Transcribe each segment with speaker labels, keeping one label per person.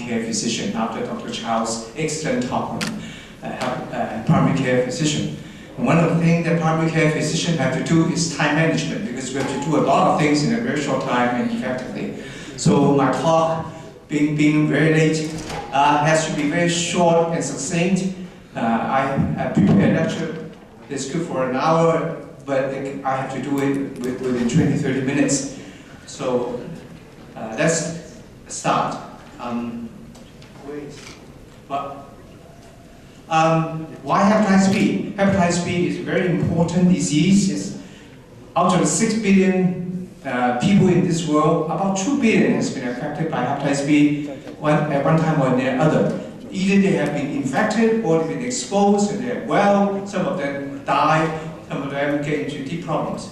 Speaker 1: care physician after Dr. Chow's excellent talk on primary care physician. And one of the things that primary care physician have to do is time management, because we have to do a lot of things in a very short time and effectively. So my talk, being very late, has to be very short and succinct. I prepared a lecture that's good for an hour, but I have to do it within 20-30 minutes. So let's start. Why hepatitis B? Hepatitis B is a very important disease. It's out of the 6 billion people in this world, about 2 billion has been affected by hepatitis B at one time or the other. Either they have been infected or they've been exposed and they're well, some of them die, some of them get into deep problems.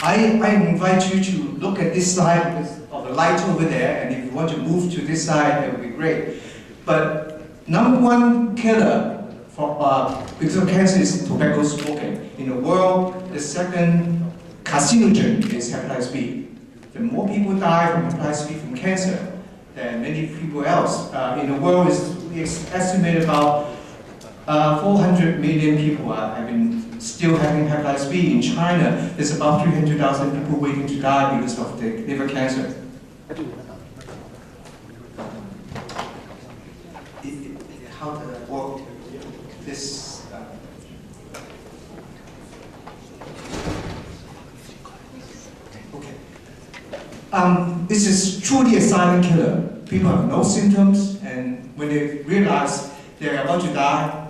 Speaker 1: I invite you to look at this slide of the light over there, and if you want to move to this side, that would be great. But number one killer because of cancer is tobacco smoking. In the world, the second carcinogen is hepatitis B. The more people die from hepatitis B from cancer than many people else. In the world, we estimate about 400 million people still having hepatitis B. In China, there's about 300,000 people waiting to die because of the liver cancer. How does that work? This. Okay. This is truly a silent killer. People have no symptoms, and when they realize they're about to die,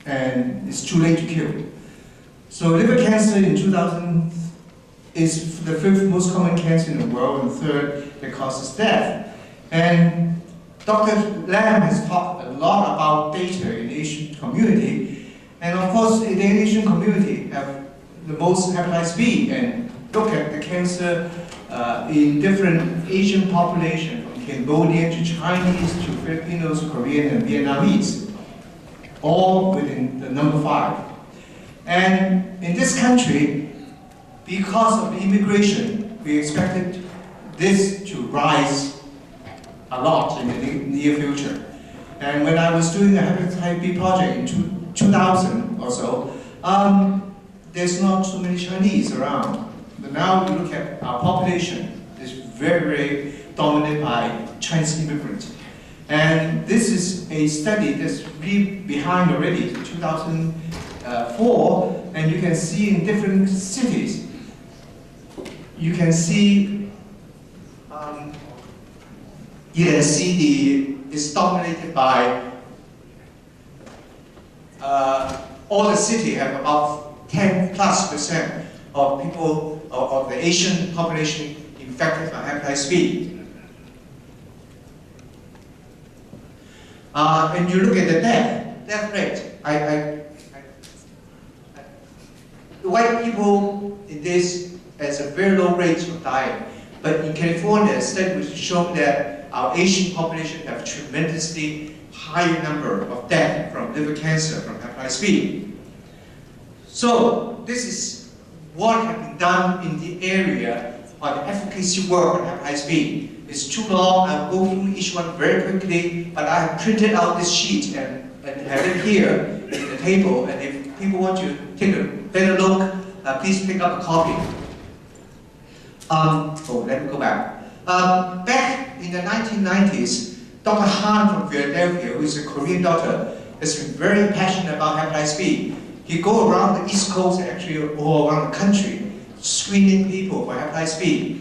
Speaker 1: and it's too late to kill. So liver cancer in 2000 is the 5th most common cancer in the world and 3rd that causes death. And Dr. Lam has talked a lot about data in the Asian community. And of course, the Asian community have the most hepatitis B. And look at the cancer in different Asian populations, from Cambodian to Chinese to Filipinos, Korean, and Vietnamese, all within the number 5. And in this country, because of the immigration, we expected this to rise a lot in the near future. And when I was doing a hepatitis B project in 2000 or so, there's not so many Chinese around. But now we look at our population, it's very, very dominated by Chinese immigrants. And this is a study that's really behind already, 2004, and you can see in different cities, you can see it's dominated by all the city have about 10+% of people of the Asian population infected by hepatitis B. And you look at the death rate. The white people in this has a very low rate of dying. But in California, a study was shown that our Asian population have a tremendously higher number of deaths from liver cancer from hepatitis B. So this is what has been done in the area on the advocacy work on hepatitis B. It's too long, I'll go through each one very quickly, but I have printed out this sheet and have it here in the table, and if people want to take a better look, please pick up a copy. Let me go back. Back in the 1990s, Dr. Han from Philadelphia, who is a Korean doctor, has been very passionate about hepatitis B. He goes around the East Coast, actually all around the country, screening people for hepatitis B.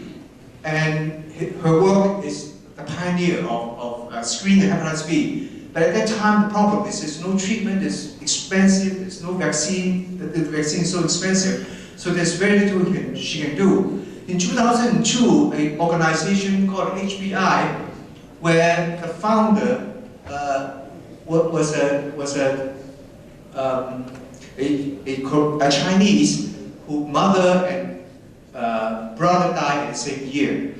Speaker 1: And her work is the pioneer of screening hepatitis B. But at that time, the problem is there's no treatment, it's expensive, there's no vaccine, the vaccine is so expensive, so there's very little she can do. In 2002, an organization called HBI, where the founder was a Chinese whose mother and brother died in the same year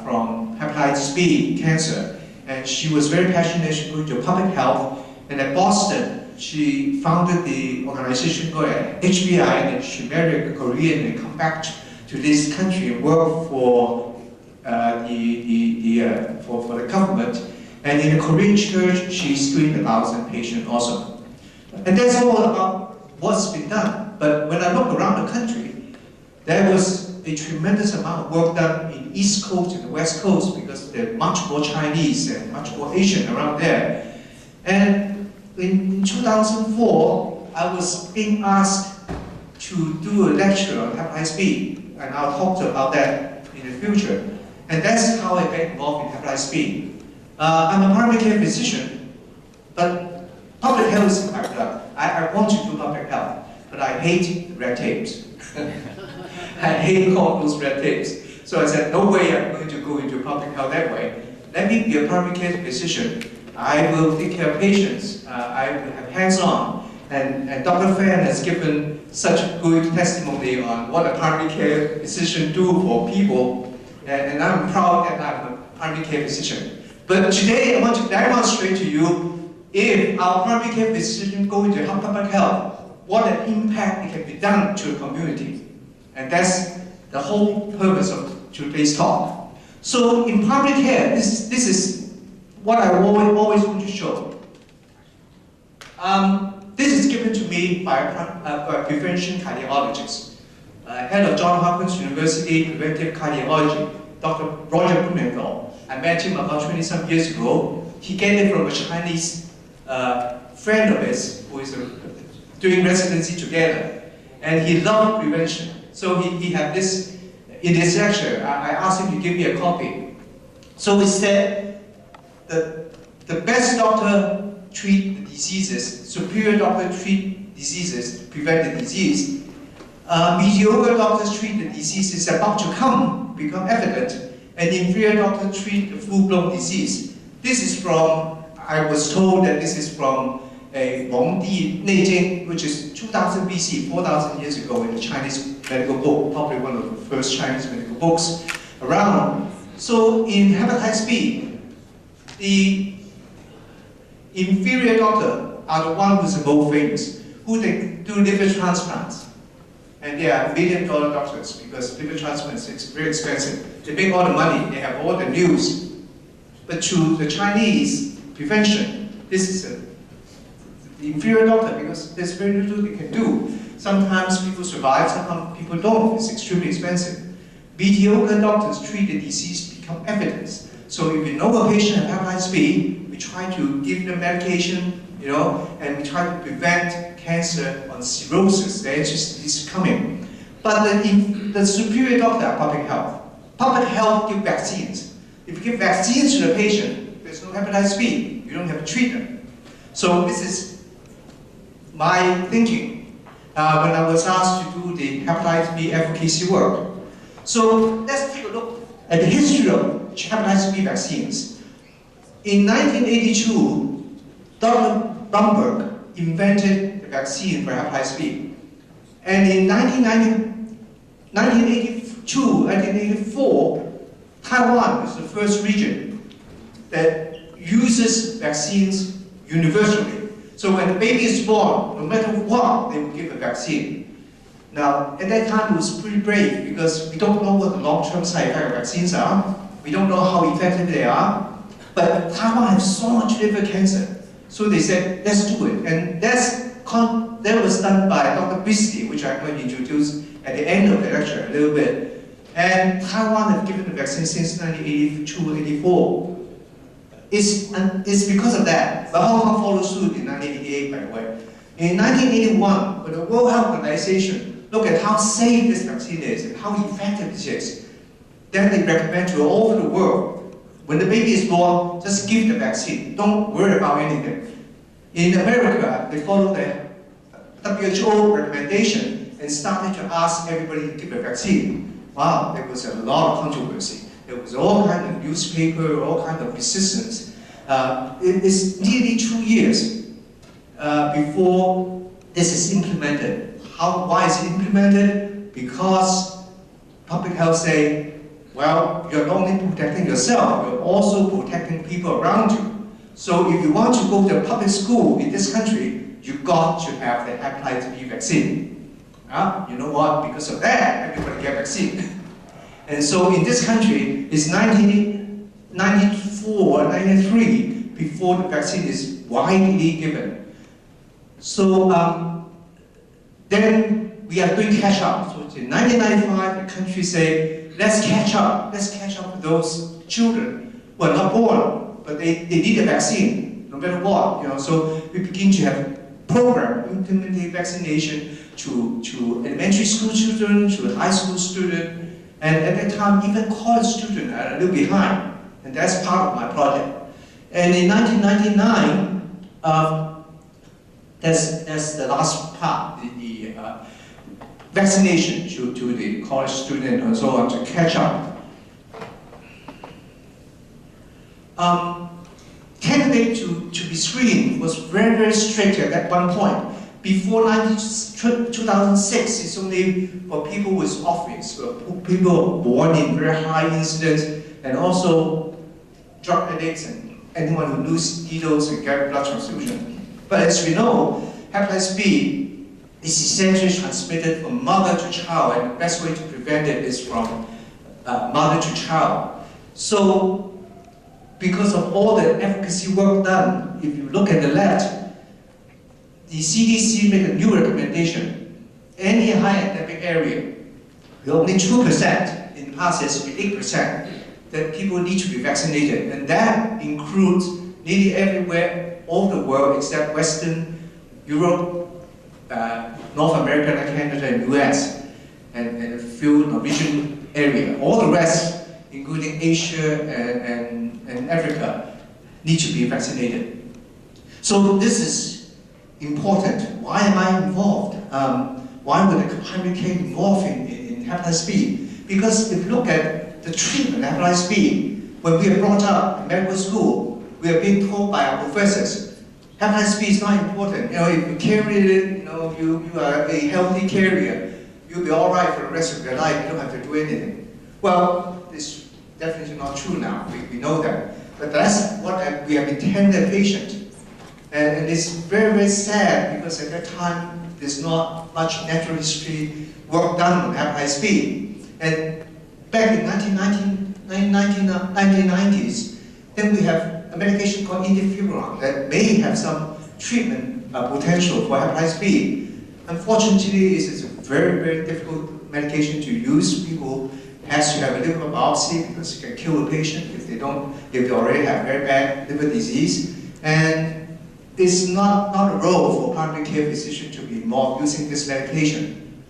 Speaker 1: from hepatitis B cancer. And she was very passionate, she moved to public health, and at Boston, she founded the organization called HBI, and then she married a Korean and come back to this country and work for for the government. And in the Korean church, she screened 1,000 patients also. And that's all about what's been done. But when I look around the country, there was a tremendous amount of work done in East Coast and the West Coast because there are much more Chinese and much more Asian around there. And in 2004, I was being asked to do a lecture on hepatitis B, and I'll talk about that in the future. And that's how I got involved in hepatitis B. I'm a primary care physician, but public health is in my blood. I want to do public health, but I hate the red tapes. I hate all those red tapes. So I said, no way I'm going to go into public health that way. Let me be a primary care physician. I will take care of patients. I will have hands-on. And Dr. Fan has given such good testimony on what a primary care physician do for people. And I'm proud that I'm a primary care physician. But today I want to demonstrate to you, if our primary care physician go into public health, what an impact it can be done to the community. And that's the whole purpose of today's talk. So in primary care, this is what I always want to show. This is given to me by a prevention cardiologist, head of Johns Hopkins University Preventive Cardiology, Dr. Roger Blumenthal. I met him about 20-some years ago. He get it from a Chinese friend of his who is doing residency together. And he loved prevention. So he had this, in his lecture, I asked him to give me a copy. So he said that the best doctor treat the diseases, superior doctor treat diseases, prevent the disease. Mediocre doctors treat the diseases about to become evident, and inferior doctors treat the full-blown disease. This is from, I was told that this is from a Wang Di Neijing, which is 2000 BC, 4,000 years ago in the Chinese medical book, probably one of the first Chinese medical books around. So in hepatitis B, the inferior doctor are the ones who's the most famous, who they do liver transplants. And they are million-dollar doctors because liver transplants is very expensive. They make all the money, they have all the news. But to the Chinese, prevention, this is the inferior doctor because there's very little they can do. Sometimes people survive, sometimes people don't. It's extremely expensive. Mediocre doctors treat the disease, become evidence. So if you know a patient has hepatitis B, we try to give them medication, and we try to prevent cancer on cirrhosis. This is coming. But the superior doctor are public health. Public health give vaccines. If you give vaccines to the patient, there's no hepatitis B. You don't have to treat them. So this is my thinking when I was asked to do the hepatitis B advocacy work. So let's take a look at the history of hepatitis B vaccines. In 1982, Dr. Blumberg invented the vaccine for hepatitis B. And in 1982, 1984, Taiwan is the first region that uses vaccines universally. So when the baby is born, no matter what, they will give a vaccine. Now, at that time, it was pretty brave because we don't know what the long-term side effects of vaccines are. We don't know how effective they are. But Taiwan has so much liver cancer. So they said, let's do it. And that was done by Dr. Beasley, which I'm going to introduce at the end of the lecture a little bit. And Taiwan has given the vaccine since 1982, 84. It's because of that. But Hong Kong followed suit in 1988, by the way. In 1981, when the World Health Organization looked at how safe this vaccine is and how effective it is, then they recommend to all over the world, when the baby is born, just give the vaccine. Don't worry about anything. In America, they followed the WHO recommendation and started to ask everybody to give a vaccine. Wow, there was a lot of controversy. There was all kind of newspaper, all kind of resistance. It's nearly 2 years before this is implemented. Why is it implemented? Because public health say, well, you're not only protecting yourself, you're also protecting people around you. So if you want to go to a public school in this country, you've got to have the hepatitis B vaccine. You know what? Because of that, everybody get vaccine. And so in this country, it's 1994, 93 before the vaccine is widely given. So then we are doing catch up. So in 1995, the country say, let's catch up with those children who are not born, but they need a vaccine, no matter what. So we begin to have program implementing vaccination to elementary school children, to high school students, and at that time, even college students are a little behind, and that's part of my project. And in 1999, that's the last part, the vaccination to the college student and so on to catch up. Candidate to be screened was very, very strict at one point. Before 2006, it's only for people with office, people born in very high incidence, and also drug addicts and anyone who lose needles and get blood transfusion. But as we know, hepatitis B is essentially transmitted from mother to child, and the best way to prevent it is from mother to child. So, because of all the advocacy work done, if you look at the left, the CDC made a new recommendation. Any high endemic area, only 2%, in the past it has to be 8%, that people need to be vaccinated. And that includes nearly everywhere, all the world except Western Europe, North America, like Canada and US, and a few Norwegian area. All the rest, including Asia and Africa, need to be vaccinated. So this is important. Why am I involved? Why would the primary care be involved in hepatitis B? Because if you look at the treatment of hepatitis B, when we are brought up in medical school, we are being told by our professors, hepatitis B is not important. If you carry it, you are a healthy carrier, you'll be all right for the rest of your life. You don't have to do anything. Well, it's definitely not true now. We know that. But that's what we have intended patient. And it's very, very sad because at that time, there's not much natural history work done on hepatitis B. And back in 1990s, then we have a medication called interferon that may have some treatment potential for hepatitis B. Unfortunately, it's a very, very difficult medication to use. People have to have a liver biopsy because it can kill a patient if they already have very bad liver disease. And it's not a role for primary care physician to be involved using this medication.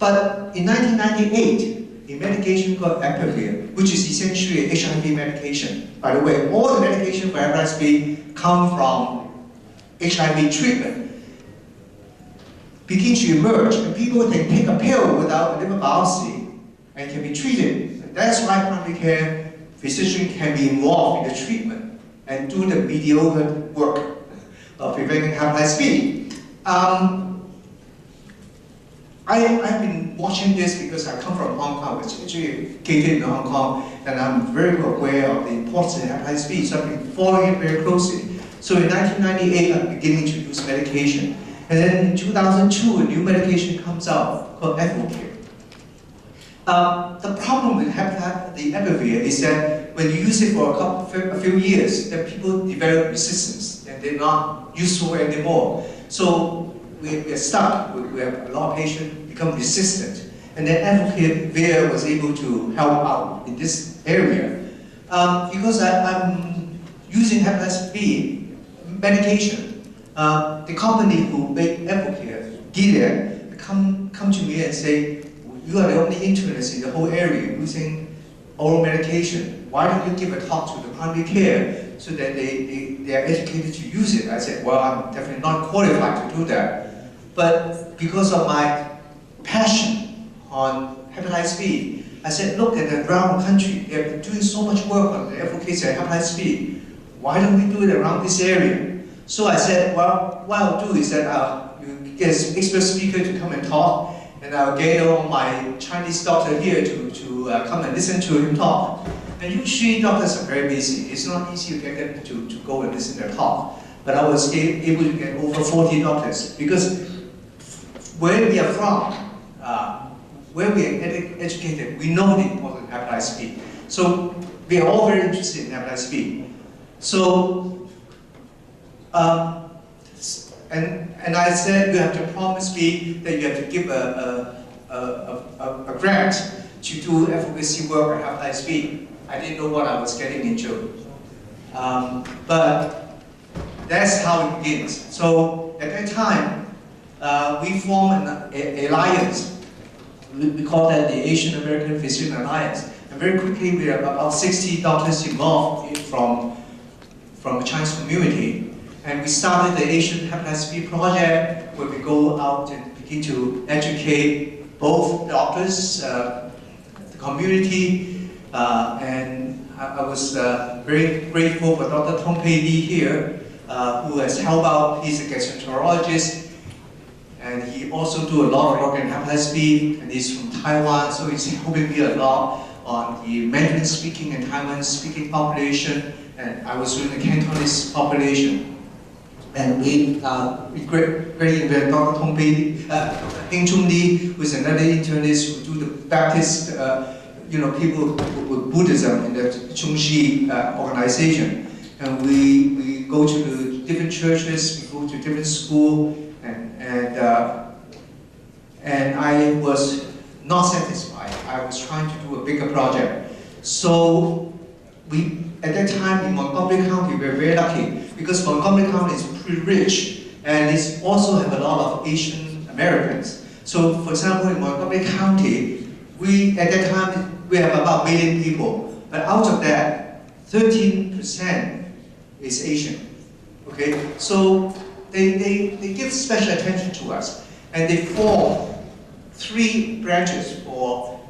Speaker 1: But in 1998, a medication called Advocacy, which is essentially an HIV medication. By the way, all the medication for hepatitis B come from HIV treatment, begin to emerge, and people can take a pill without a liver biopsy and can be treated. And that's why primary care physician can be involved in the treatment and do the mediocre work of preventing hepatitis B. I've been watching this because I come from Hong Kong, which is educated in Hong Kong, and I'm very aware of the importance of hepatitis B, so I've been following it very closely. So in 1998, I'm beginning to use medication. And then in 2002, a new medication comes out called Advocacy. The problem with the Advocacy is that when you use it for a few years, then people develop resistance, and they're not useful anymore. So we're stuck. We have a lot of patients become resistant. And then Advocacy was able to help out in this area. Because I'm using hepatitis B medication, the company who made Advocacy, Gilead, come to me and say, you are the only internist in the whole area using oral medication. Why don't you give a talk to the primary care so that they are educated to use it? I said, well, I'm definitely not qualified to do that. But because of my passion on hepatitis B, I said, look at the around the country. They've been doing so much work on the advocacy of hepatitis B. Why don't we do it around this area? So I said, well, what I'll do is that you get an expert speaker to come and talk, and I'll get all my Chinese doctor here to come and listen to him talk. And usually doctors are very busy. It's not easy to get them to go and listen to their talk. But I was able to get over 40 doctors because where we are from, where we are educated, we know the importance of hepatitis B. So we are all very interested in hepatitis B. So, and I said you have to promise me that you have to give a grant to do advocacy work at Hepatitis B. I didn't know what I was getting into. But that's how it begins. So at that time, we formed an alliance. We call that the Asian American Physician Alliance. And very quickly, we have about 60 doctors involved from the Chinese community. And we started the Asian Hepatitis B project, where we go out and begin to educate both doctors, the community, and I was very grateful for Dr. Tong Pei Li here, who has helped out. He's a gastroenterologist, and he also do a lot of work in hepatitis B, and he's from Taiwan, so he's helping me a lot on the Mandarin-speaking and Taiwan-speaking population, and I was doing the Cantonese population. And we greatly invite Dr. Tong Pei Li, Ding Chun Li, who is another internist who do the Baptist, people with Buddhism in the Chungxi organization. And we go to the different churches, we go to different schools, and I was not satisfied. I was trying to do a bigger project. So at that time in Montgomery County, we were very lucky because Montgomery County is pretty rich and it also have a lot of Asian Americans. So for example, in Montgomery County, at that time, we have about 1 million people, but out of that, 13% is Asian, okay? So they give special attention to us, and they form 3 branches for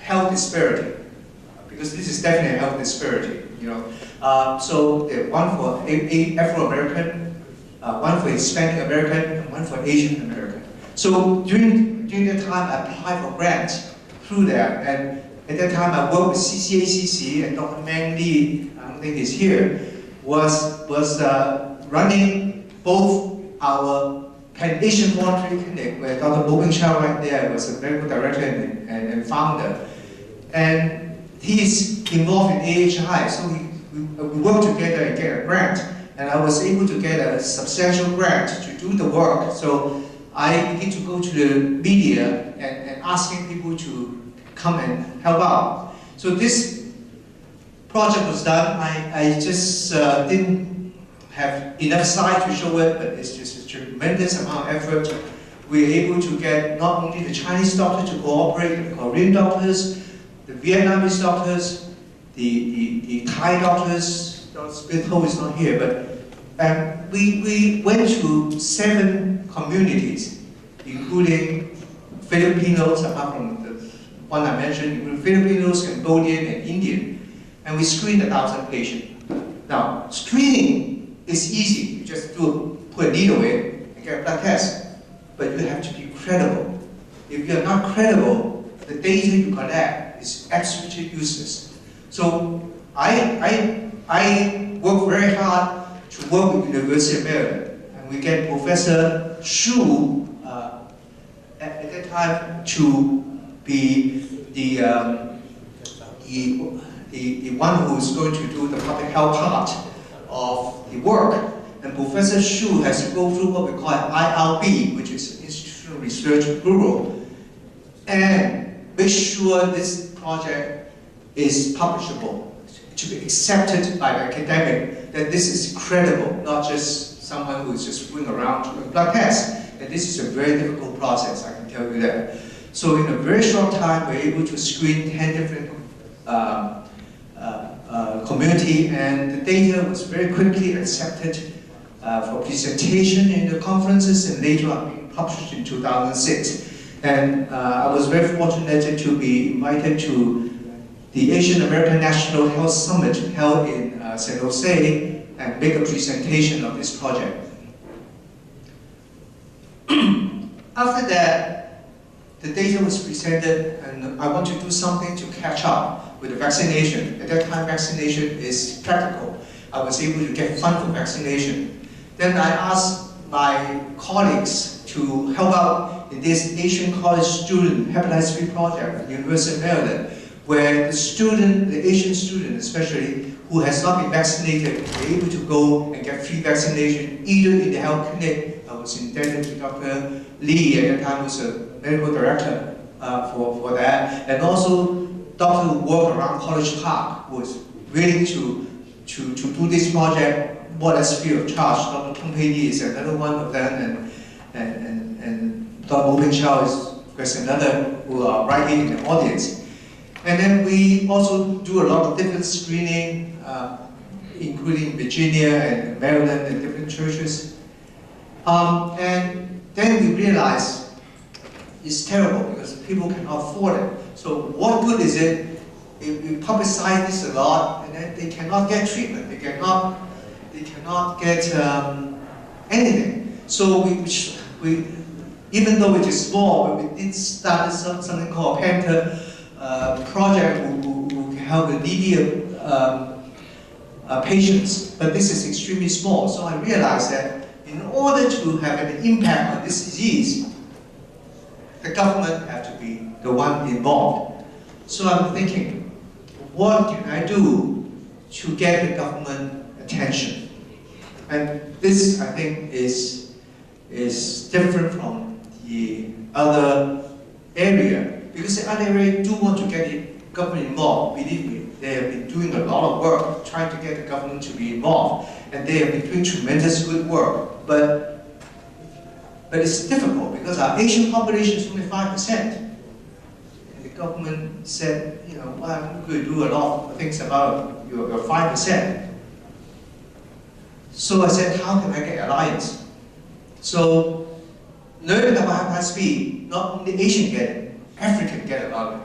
Speaker 1: health disparity, because this is definitely a health disparity, So one for Afro-American, one for Hispanic American, and one for Asian American. So during that time, I applied for grants through there, and at that time I worked with CCACC, and Dr. Meng Li, I don't think he's here, was running both our Pan-Asian Voluntary Clinic, where Dr. Bo Bing Chao right there was a medical director and founder. And he's involved in AHI, so we worked together and get a grant. And I was able to get a substantial grant to do the work. So I began to go to the media and asking people to come and help out. So this project was done. I just didn't have enough slides to show it, but it's just a tremendous amount of effort. We were able to get not only the Chinese doctors to cooperate, the Korean doctors, the Vietnamese doctors, the Thai doctors. Smith Ho is not here, but we went to 7 communities, including Filipinos, apart from the one I mentioned, including Filipinos, Cambodian, and Indian, and we screened 1,000 patients. Now, screening is easy. You just put a needle in and get a blood test, but you have to be credible. If you're not credible, the data you collect is absolutely useless. So I work very hard to work with University of Maryland, and we get Professor Shu at that time to be the one who is going to do the public health part of the work. And Professor Shu has to go through what we call IRB, which is Institutional Research Bureau, and make sure this project is publishable, to be accepted by the academic, that this is credible, not just someone who is just going around doing blood tests. And this is a very difficult process, I can tell you that. So in a very short time, we're able to screen 10 different community, and the data was very quickly accepted for presentation in the conferences, and later on being published in 2006. And I was very fortunate to be invited to the Asian American National Health Summit held in San Jose and make a presentation of this project. After that, the data was presented, and I want to do something to catch up with the vaccination. At that time, vaccination is practical. I was able to get funds for vaccination. Then I asked my colleagues to help out in this Asian college student hepatitis B project at the University of Maryland, where the Asian student especially, who has not been vaccinated, is able to go and get free vaccination either in the health clinic. I was indebted to Dr. Lee at the time, was a medical director for that, and also Dr. who worked around College Park was willing to do this project more or less free of charge. Dr. Tong Pei Yi is another one of them, and Dr. Wu Pingqiao is another who are right here in the audience. And then we also do a lot of different screening, including Virginia and Maryland and different churches. And then we realized it's terrible because people cannot afford it. So what good is it if we publicize this a lot and then they cannot get treatment, they cannot get anything. So we even though it is small, but we did start something called Panther project who can help the needy patients, but this is extremely small. So I realized that in order to have an impact on this disease, the government has to be the one involved. So I'm thinking, what can I do to get the government attention? And this, I think, is different from the other area, because the other area do want to get the government involved. Believe me, they have been doing a lot of work trying to get the government to be involved, and they have been doing tremendous good work. But it's difficult because our Asian population is only 5%. And the government said, you know, well, I'm going to do a lot of things about your 5%. So I said, how can I get alliance? So learning about hepatitis B, not only Asian get it, African get about it.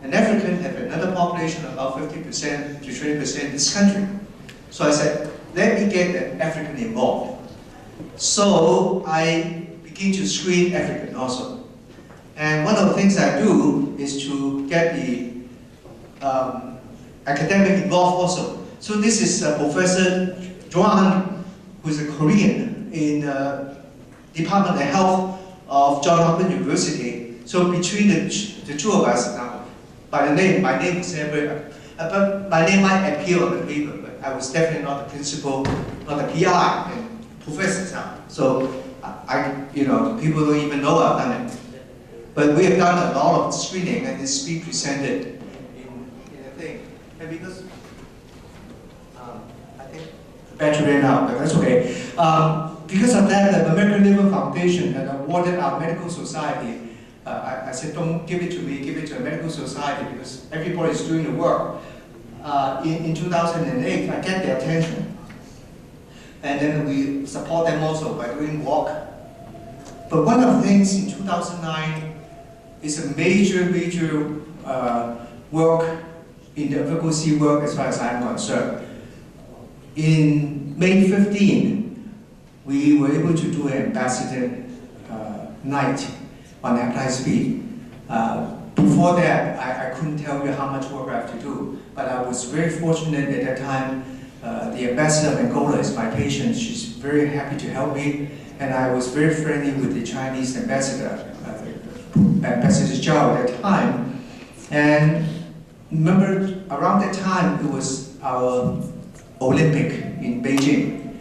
Speaker 1: And African have another population of about 50% to 20% in this country. So I said, let me get the African involved. So I begin to screen African also. And one of the things I do is to get the academic involved also. So this is Professor Joan, who is a Korean in Department of Health of Johns Hopkins University. So between the two of us, now, by the name, my name is never, but my name might appear on the paper, but I was definitely not the principal, not the PI, and professor now. So you know, people don't even know I've done it. But we have done a lot of screening, and it's being presented in a thing. And because I think the battery ran out, but that's okay. Because of that, the American Liver Foundation had awarded our medical society. I said, don't give it to me, give it to a medical society, because everybody is doing the work. In 2008, I get their attention. And then we support them also by doing work. But one of the things in 2009 is a major work in the advocacy work as far as I'm concerned. In May 15, we were able to do an ambassador night on hepatitis B. Before that, I couldn't tell you how much work I have to do, but I was very fortunate at that time. The ambassador of Angola is my patient. She's very happy to help me, and I was very friendly with the Chinese ambassador, Ambassador Zhao at that time. And remember, around that time, it was our Olympic in Beijing,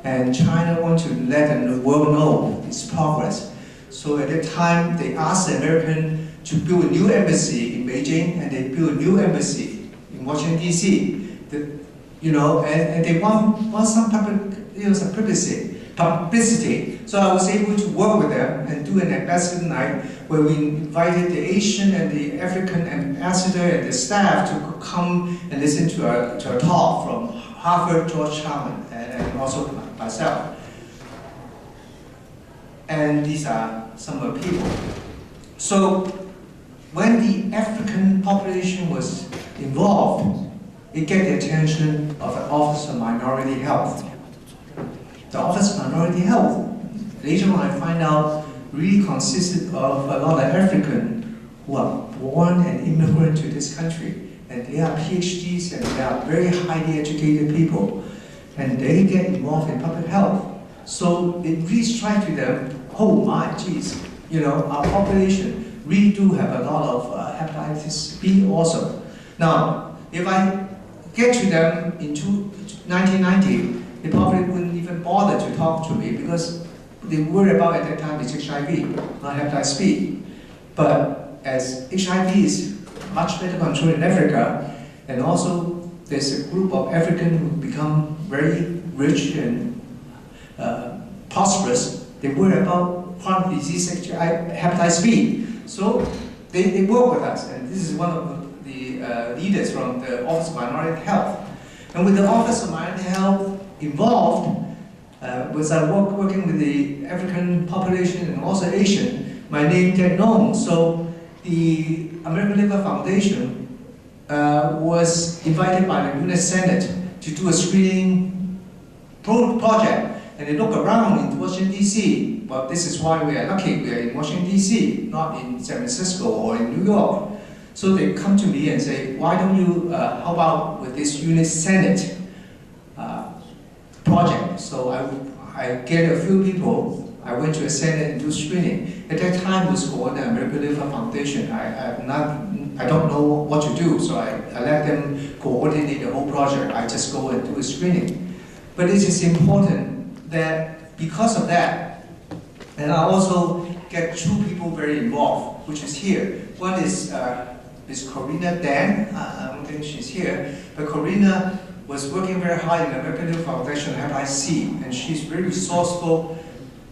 Speaker 1: and China wanted to let the world know its progress. So at that time, they asked the American to build a new embassy in Beijing, and they built a new embassy in Washington, D.C. You know, and they want some public, you know, some publicity. So I was able to work with them and do an ambassador night where we invited the Asian and the African ambassador and the staff to come and listen to a talk from Harvard, Georgetown, and also myself. And these are some of the people. So when the African population was involved, it get the attention of the Office of Minority Health. The Office of Minority Health, later on I find out, really consisted of a lot of Africans who are born and immigrant to this country. And they are PhDs and they are very highly educated people. And they get involved in public health. So it really strikes to them, oh my, geez, our population really do have a lot of hepatitis B also. Now, if I get to them in 1990, they probably wouldn't even bother to talk to me because they worry about at that time is HIV, not hepatitis B. But as HIV is much better controlled in Africa, and also there's a group of Africans who become very rich and prosperous, they worry about chronic disease, hepatitis B. So they work with us, and this is one of the leaders from the Office of Minority Health. And with the Office of Minority Health involved, was I working with the African population and also Asian, my name get known. So the American Liver Foundation was invited by the U.S. Senate to do a screening project. And they look around in Washington, D.C. Well, this is why we are lucky. We are in Washington, D.C., not in San Francisco or in New York. So they come to me and say, why don't you help out with this U.S. Senate project? So I get a few people. I went to a Senate and do screening. At that time, it was called the American Liver Foundation. I don't know what to do, so I let them coordinate the whole project. I just go and do a screening. But it is important that because of that, and I also get two people very involved, which is here. One is Corina Dan. I don't think she's here, but Corina was working very hard in the American Liver Foundation hepatitis C, and she's very resourceful.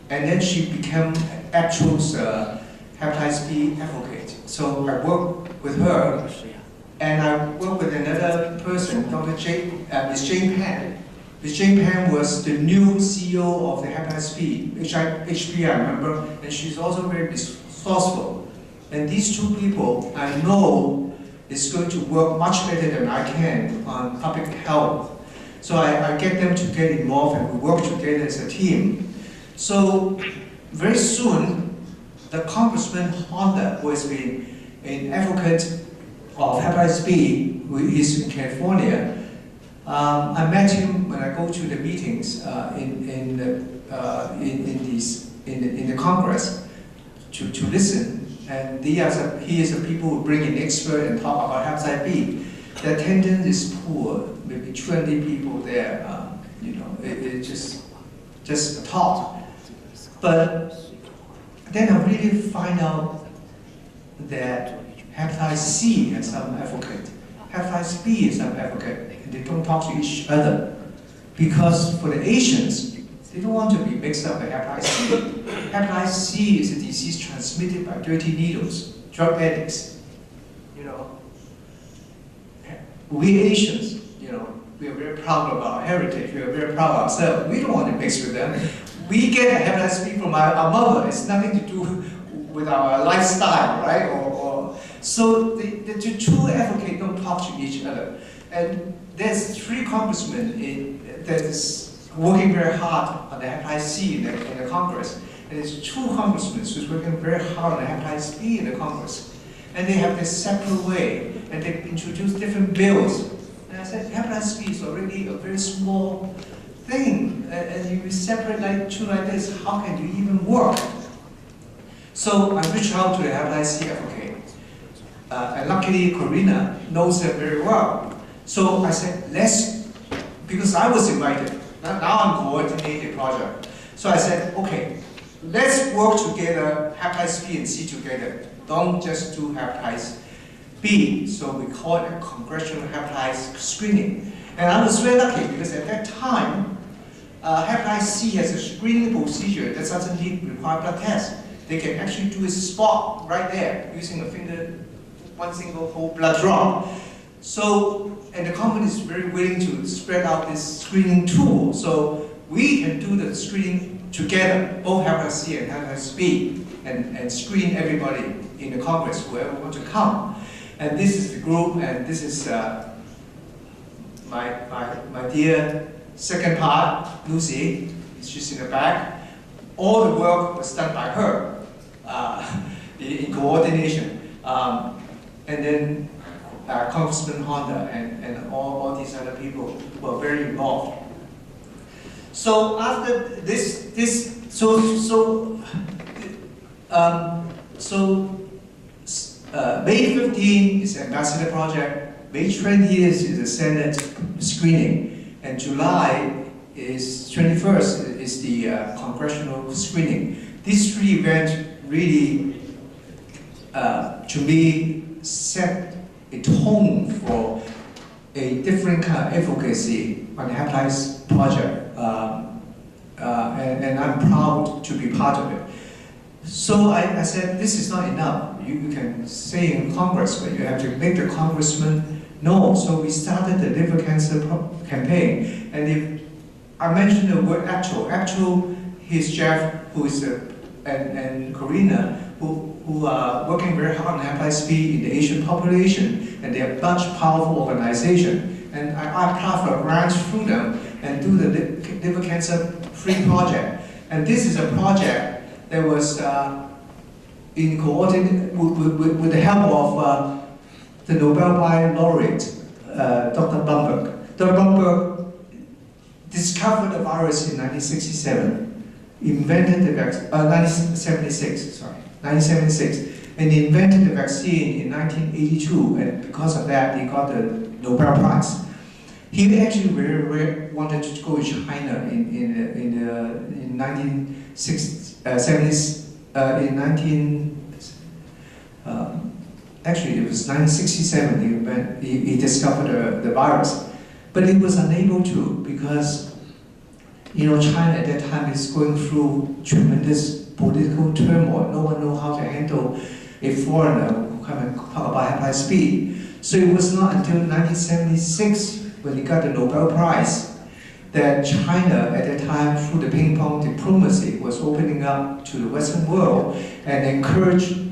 Speaker 1: And then she became actual hepatitis B advocate. So I work with her, and I work with another person, Ms. Jane Pan. Ms. Jane Pan was the new CEO of the hepatitis B, HB, I remember, and she's also very resourceful. And these two people, I know, is going to work much better than I can on public health. So I get them to get involved, and we work together as a team. So very soon, the Congressman Honda, who has been an advocate of hepatitis B, who is in California, I met him when I go to the meetings in the Congress to listen, and he is a people who bring in expert and talk about hepatitis B. The attendance is poor, maybe 20 people there. It just talk. But then I really find out that hepatitis C has some advocate, hepatitis B is some advocate, and they don't talk to each other. Because for the Asians, they don't want to be mixed up with hepatitis C. Hepatitis C is a disease transmitted by dirty needles, drug addicts. We Asians, we are very proud of our heritage, we are very proud of ourselves. We don't want to mix with them. We get hepatitis B from our mother. It's nothing to do with our lifestyle, right? So the two advocates don't talk to each other. And there's 3 congressmen that is working very hard on the hepatitis C in the Congress. And there's 2 congressmen who's working very hard on the hepatitis B in the Congress. And they have this separate way, and they introduce different bills. And I said, hepatitis B is already a very small thing, and you separate like 2 like this, how can you even work? So I reached out to the hepatitis C advocate, and luckily Corina knows her very well. So I said, because I was invited, now I'm coordinating the project. So I said, okay, let's work together, hepatitis B and C together. Don't just do hepatitis B. So we call it a congressional hepatitis screening. And I was very lucky because at that time, hepatitis C has a screening procedure that doesn't require blood test. They can actually do a spot right there using a finger, one single whole blood drop. So, and the company is very willing to spread out this screening tool. So we can do the screening together, both hepatitis C and hepatitis B, and screen everybody in the Congress, whoever wants to come. And this is the group, and this is my dear second part, Lucy. She's in the back. All the work was done by her in coordination. And then Congressman Honda and all these other people were very involved. So after this May 15 is Ambassador Project, May 20 is the Senate screening, and July is 21st is the congressional screening. These three events really, to me, set a tone for a different kind of advocacy on the Hepatitis Project, and I'm proud to be part of it. So I said, this is not enough. You can say in Congress, but you have to make the congressman know. So we started the liver cancer campaign. And if I mentioned the word actual, here's Jeff, who is and Karina, who are working very hard on Hepatitis B in the Asian population, and they are much powerful organization. And I apply for grants through them and do the liver cancer free project. And this is a project that was in coordination with the help of the Nobel Prize laureate, Dr. Blumberg. Dr. Blumberg discovered the virus in 1967, invented the vaccine, 1976, and invented the vaccine in 1982, and because of that, he got the Nobel Prize. He actually very wanted to go to China in 1967 he discovered the virus, but he was unable to because China at that time is going through tremendous political turmoil. No one knows how to handle a foreigner who come and talk about Hepatitis B. So it was not until 1976 when he got the Nobel Prize that China at that time, through the ping-pong diplomacy, was opening up to the Western world and encouraged,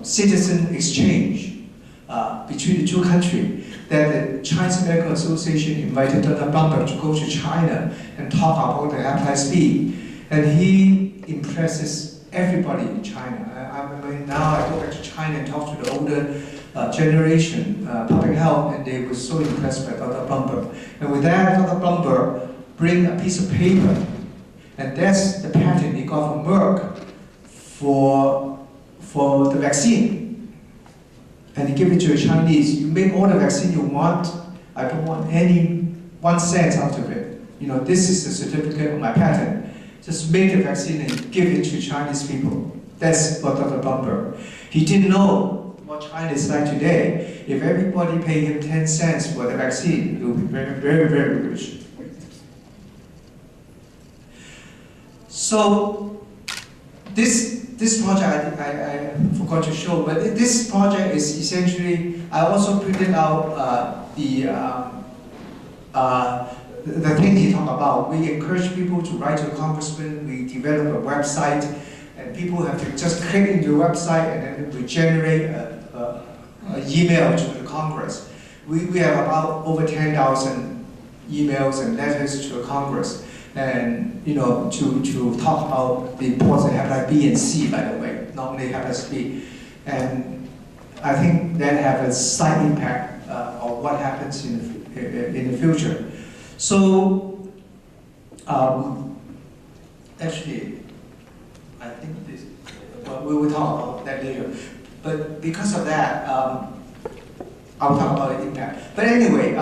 Speaker 1: citizen exchange between the two countries. That the Chinese Medical Association invited Dr. Blumberg to go to China and talk about the Hepatitis B, and he impresses everybody in China. I mean, now I go back to China and talk to the older generation, public health, and they were so impressed by Dr. Blumberg. And with that, Dr. Blumberg bring a piece of paper, and that's the patent he got from Merck for the vaccine. And he gave it to the Chinese. You make all the vaccine you want. I don't want any 1 cent out of it. This is the certificate of my patent. Just make the vaccine and give it to Chinese people. That's what Dr. Blumberg. He didn't know what China is like today. If everybody paid him 10 cents for the vaccine, he would be very, very, very rich. So this project I forgot to show, but this project is essentially, I also printed out the thing he talked about. We encourage people to write to a congressman. We develop a website, and people have to just click into the website, and then we generate an email to the Congress. We have about over 10,000 emails and letters to the Congress, and to talk about the importance of hepatitis B and C, by the way, not only hepatitis B. And I think that have a side impact of what happens in the future. So, actually, I think this, well, we will talk about that later. But because of that, I'll talk about the impact. But anyway,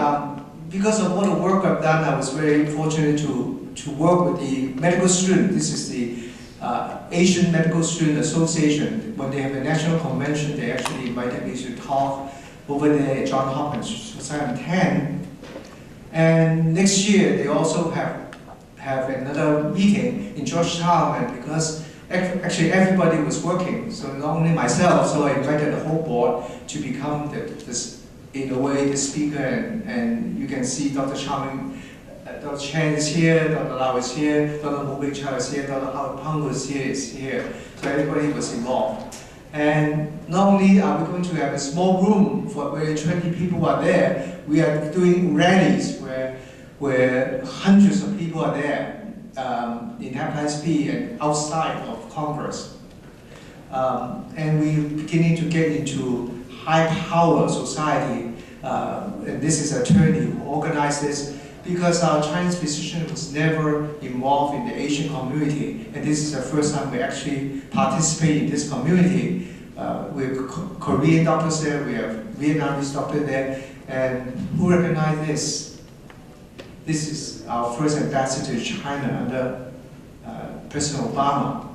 Speaker 1: because of all the work I've done, I was very fortunate to work with the medical student. This is the Asian Medical Student Association. When they have a national convention, they actually invited me to talk over there at Johns Hopkins 2010. And next year, they also have another meeting in Georgetown, and because actually everybody was working, so not only myself, so I invited the whole board to become in a way, the speaker, and you can see Dr. Dr. Chen is here, Dr. Lau is here, Dr. Mu Chao is here, Dr. Howard Pang is here, so everybody was involved. And not only are we going to have a small room for where 20 people are there, we are doing rallies where hundreds of people are there in Hepatitis B and outside of Congress. And we're beginning to get into high power society. And this is an attorney who organized this, because our Chinese physician was never involved in the Asian community, and this is the first time we actually participate in this community. We have Korean doctors there, we have Vietnamese doctors there, and who recognize this? This is our first ambassador to China under President Obama.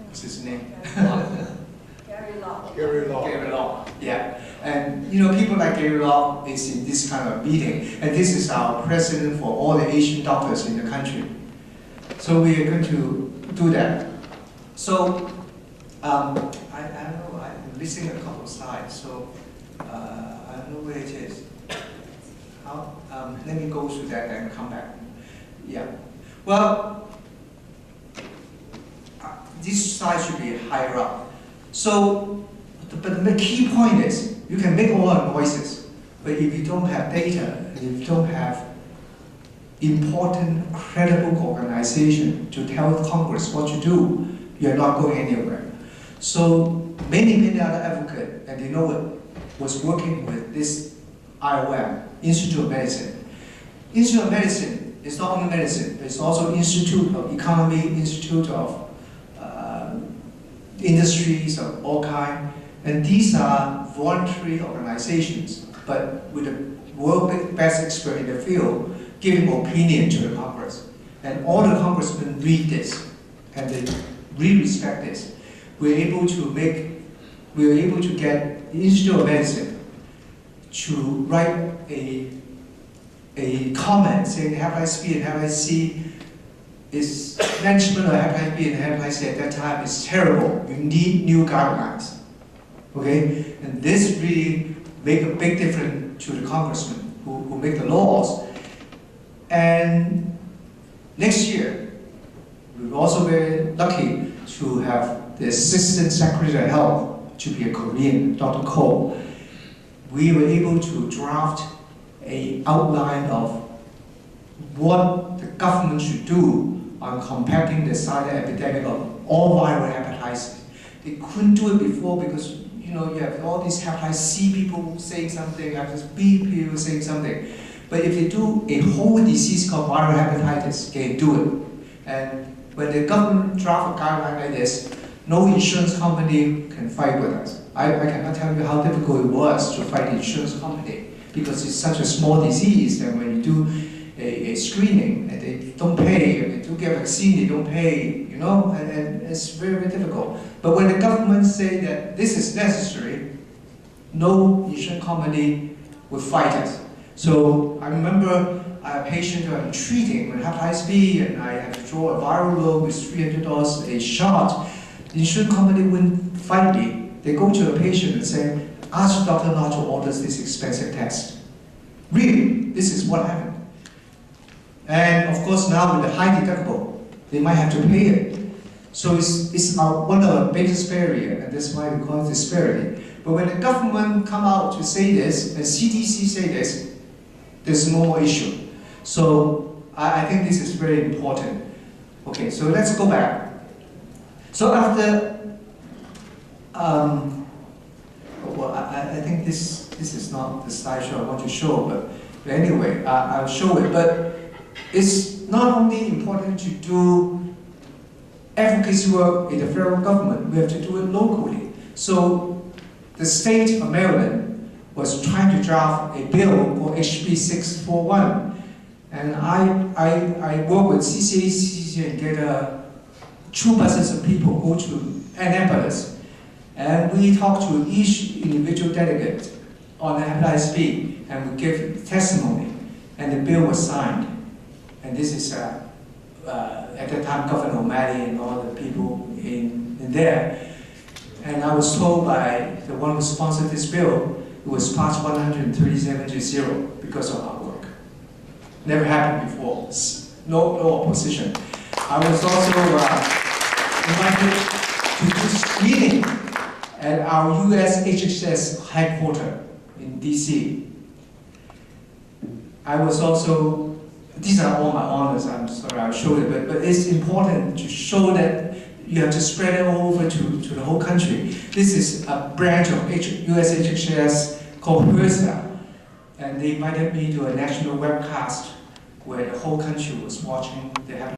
Speaker 1: What's his name?
Speaker 2: Gary Law.
Speaker 3: Gary Law.
Speaker 1: Gary Law, yeah. And you know, people like Gary Law is in this kind of meeting, and this is our president for all the Asian doctors in the country. So we are going to do that. So I don't know, I'm missing a couple of slides, so I don't know where it is. How, let me go through that and come back. Yeah. Well, this slide should be higher up. So, but the key point is, you can make all the noises, but if you don't have data, and if you don't have important, credible organization to tell Congress what to do, you're not going anywhere. So many other advocates, and they know it, was working with this IOM, Institute of Medicine. Institute of Medicine is not only medicine, it's also Institute of Economy, Institute of industries of all kinds. And these are voluntary organizations, but with the world best expert in the field giving opinion to the Congress. And all the congressmen read this, and they really respect this. We were able to get the Institute of Medicine to write a comment saying hepatitis B and hepatitis C is management of hepatitis B and hepatitis C at that time is terrible. You need new guidelines. Okay? And this really make a big difference to the congressmen who make the laws. And next year, we were also very lucky to have the Assistant Secretary of Health to be a Korean, Dr. Ko. We were able to draft an outline of what the government should do on combating the silent epidemic of all viral hepatitis. They couldn't do it before because you have all these hepatitis C people saying something, hepatitis B people saying something. But if they do a whole disease called viral hepatitis, they can do it. And when the government draft a guideline like this, no insurance company can fight with us. I cannot tell you how difficult it was to fight the insurance company because it's such a small disease that when you do a screening and they don't pay, and they do get vaccine, they don't pay, and it's very difficult. But when the government say that this is necessary, no insurance company will fight us. So I remember a patient who I'm treating with hepatitis B, and I have to draw a viral load with $300 a shot. The insurance company wouldn't fight me. They go to the patient and say, ask the doctor not to order this expensive test. Really, this is what happened. And of course now with the high deductible, they might have to pay it. So it's one of the biggest barriers, and that's why we call it disparity. But when the government come out to say this, and CDC say this, there's no more issue. So I think this is very important. Okay, so let's go back. So after, well, I think this is not the slideshow I want to show, but anyway, I'll show it. But it's not only important to do advocacy work in the federal government, we have to do it locally. So the state of Maryland was trying to draft a bill called HB 641. And I work with CCACC and get 2 buses of people go to Annapolis. And we talk to each individual delegate on the hepatitis B, and we give testimony, and the bill was signed. And this is, at that time, Governor O'Malley and all the people in there. And I was told by the one who sponsored this bill, it was passed 137 to 0 because of our work. Never happened before. No opposition. I was also invited to do screening at our US HHS headquarters in DC. I was also, these are all my honors, I'm sorry I'll show it, but it's important to show that you have to spread it over to the whole country. This is a branch of US HHS called HRSA. and they invited me to a national webcast where the whole country was watching the hepatitis